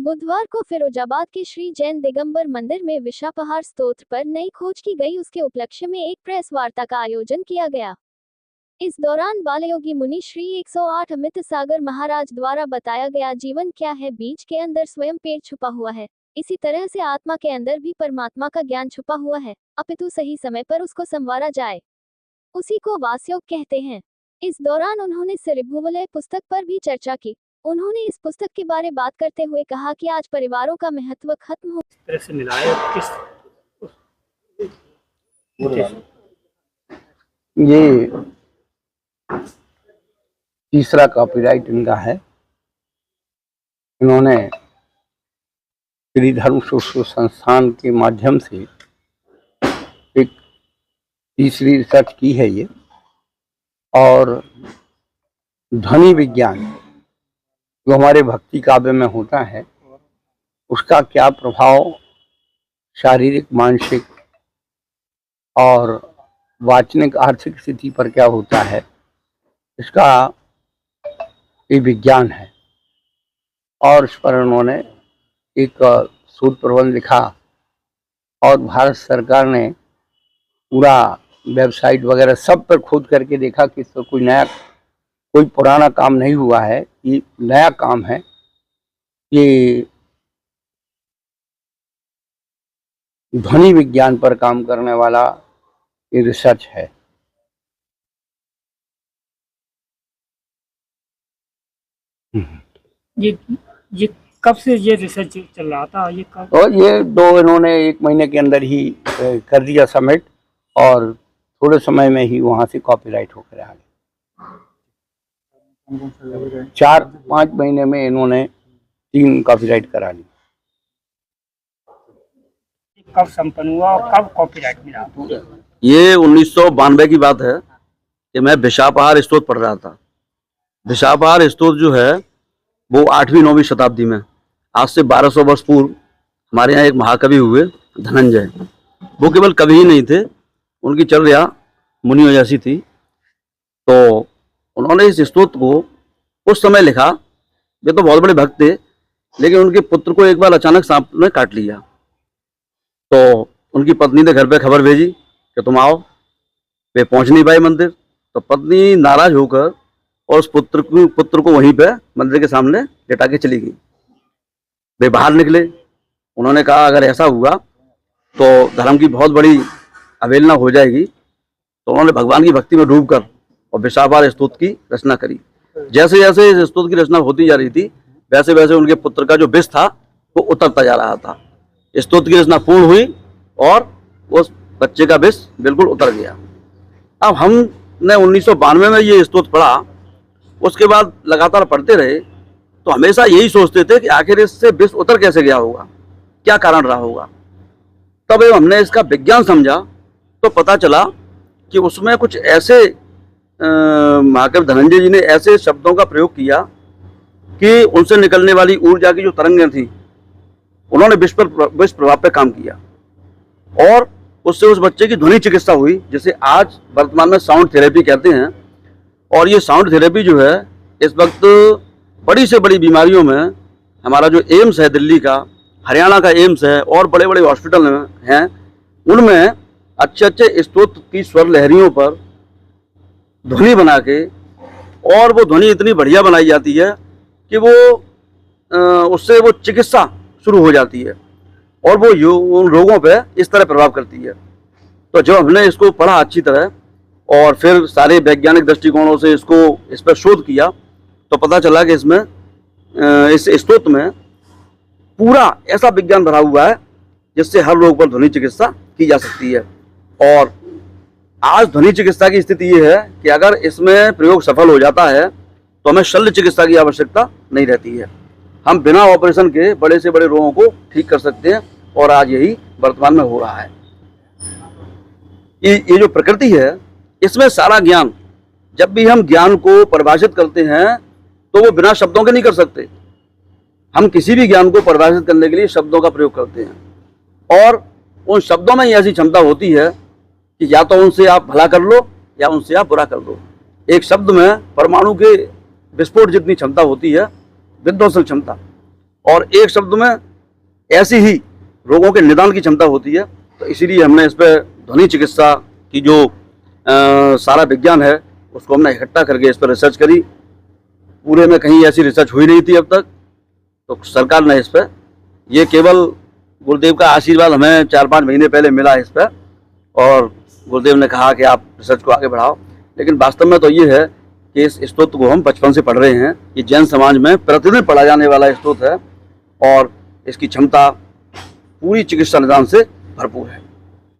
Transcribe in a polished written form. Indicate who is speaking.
Speaker 1: बुधवार को फिरोजाबाद के श्री जैन दिगंबर मंदिर में विशापहार स्तोत्र पर नई खोज की गई। उसके उपलक्ष्य में एक प्रेस वार्ता का आयोजन किया गया। इस दौरान बालयोगी मुनि श्री 108 अमित सागर महाराज द्वारा बताया गया जीवन क्या है। बीज के अंदर स्वयं पेड़ छुपा हुआ है, इसी तरह से आत्मा के अंदर भी परमात्मा का ज्ञान छुपा हुआ है, अपितु सही समय पर उसको संवारा जाए, उसी को वासयोग कहते हैं। इस दौरान उन्होंने सिरिभुवलय पुस्तक पर भी चर्चा की। उन्होंने इस पुस्तक के बारे बात करते हुए कहा कि आज परिवारों का महत्व खत्म हो
Speaker 2: तरह से मिला है।
Speaker 3: ये तीसरा कॉपीराइट इनका है। इन्होंने श्री धर्म सूत्र संस्थान के माध्यम से एक तीसरी रिसर्च की है ये, और ध्वनि विज्ञान जो हमारे भक्ति काव्य में होता है उसका क्या प्रभाव शारीरिक, मानसिक और वाचनिक, आर्थिक स्थिति पर क्या होता है, इसका ये विज्ञान है। और इस पर उन्होंने एक शोध प्रबंध लिखा और भारत सरकार ने पूरा वेबसाइट वगैरह सब पर खोद करके देखा कि इसका कोई पुराना काम नहीं हुआ है, ये नया काम है। ये ध्वनि विज्ञान पर काम करने वाला ये रिसर्च है।
Speaker 2: ये कब से ये रिसर्च चल रहा था? ये कब?
Speaker 3: और ये इन्होंने 1 महीने के अंदर ही कर दिया सबमिट, और थोड़े समय में ही वहां से कॉपीराइट होकर आ गया। 4-5 महीने में इन्होंने 3 कॉपीराइट करा ली।
Speaker 2: कब संपन्न हुआ और कब कॉपीराइट मिला?
Speaker 4: ये 1992 की बात है कि मैं विशापहार स्तोत्र पढ़ रहा था। विशापहार स्तोत्र जो है वो 8वीं-9वीं शताब्दी में, आज से 1200 वर्ष पूर्व हमारे यहाँ एक महाकवि हुए धनंजय। वो केवल कवि ही नहीं थे, उनकी चर्या मुनियों जैसी थी। तो उन्होंने इस स्तोत्र को उस समय लिखा, वे तो बहुत बड़े भक्त थे, लेकिन उनके पुत्र को एक बार अचानक सांप ने काट लिया। तो उनकी पत्नी ने घर पे खबर भेजी कि तुम आओ। वे पहुंच नहीं पाए मंदिर, तो पत्नी नाराज होकर और उस पुत्र को वहीं पे मंदिर के सामने लेटा के चली गई। वे बाहर निकले, उन्होंने कहा अगर ऐसा हुआ तो धर्म की बहुत बड़ी अवहेलना हो जाएगी। तो उन्होंने भगवान की भक्ति में डूबकर और विशापहार स्तोत्र की रचना करी। जैसे जैसे इस स्तोत्र की रचना होती जा रही थी, वैसे वैसे उनके पुत्र का जो विष था वो उतरता जा रहा था। स्तोत्र की रचना पूर्ण हुई और उस बच्चे का विष बिल्कुल उतर गया। अब हमने 1992 में ये स्तोत्र पढ़ा, उसके बाद लगातार पढ़ते रहे, तो हमेशा यही सोचते थे कि आखिर इससे विष उतर कैसे गया होगा, क्या कारण रहा होगा। तब हमने इसका विज्ञान समझा तो पता चला कि उसमें कुछ ऐसे महाकवि धनंजय जी ने ऐसे शब्दों का प्रयोग किया कि उनसे निकलने वाली ऊर्जा की जो तरंगें थी, उन्होंने विष प्रभाव पे काम किया और उससे उस बच्चे की ध्वनि चिकित्सा हुई, जिसे आज वर्तमान में साउंड थेरेपी कहते हैं। और ये साउंड थेरेपी जो है इस वक्त बड़ी से बड़ी बीमारियों में, हमारा जो एम्स है दिल्ली का, हरियाणा का एम्स है और बड़े बड़े हॉस्पिटल हैं, उनमें अच्छे स्तोत्र की स्वर लहरियों पर ध्वनि बना के, और वो ध्वनि इतनी बढ़िया बनाई जाती है कि वो उससे वो चिकित्सा शुरू हो जाती है और वो उन रोगों पे इस तरह प्रभाव करती है। तो जब हमने इसको पढ़ा अच्छी तरह और फिर सारे वैज्ञानिक दृष्टिकोणों से इस पर शोध किया, तो पता चला कि इसमें इस स्तोत्र में पूरा ऐसा विज्ञान भरा हुआ है जिससे हर रोग पर ध्वनि चिकित्सा की जा सकती है। और आज ध्वनि चिकित्सा की स्थिति ये है कि अगर इसमें प्रयोग सफल हो जाता है तो हमें शल्य चिकित्सा की आवश्यकता नहीं रहती है। हम बिना ऑपरेशन के बड़े से बड़े रोगों को ठीक कर सकते हैं, और आज यही वर्तमान में हो रहा है। ये जो प्रकृति है, इसमें सारा ज्ञान, जब भी हम ज्ञान को परिभाषित करते हैं तो वो बिना शब्दों के नहीं कर सकते। हम किसी भी ज्ञान को परिभाषित करने के लिए शब्दों का प्रयोग करते हैं, और उन शब्दों में ऐसी क्षमता होती है कि या तो उनसे आप भला कर लो या उनसे आप बुरा कर लो। एक शब्द में परमाणु के विस्फोट जितनी क्षमता होती है, विध्वंसक क्षमता। और एक शब्द में ऐसी ही रोगों के निदान की क्षमता होती है। तो इसीलिए हमने इस पर ध्वनि चिकित्सा की जो सारा विज्ञान है उसको हमने इकट्ठा करके इस पर रिसर्च करी। पूरे में कहीं ऐसी रिसर्च हुई नहीं थी अब तक, तो सरकार ने इस पर, ये केवल गुरुदेव का आशीर्वाद हमें 4-5 महीने पहले मिला इस पर, और गुरुदेव ने कहा कि आप रिसर्च को आगे बढ़ाओ। लेकिन वास्तव में तो ये है कि इस स्तोत्र को हम बचपन से पढ़ रहे हैं। ये जैन समाज में प्रतिदिन पढ़ा जाने वाला स्तोत्र है और इसकी क्षमता पूरी चिकित्सा निदान से भरपूर है।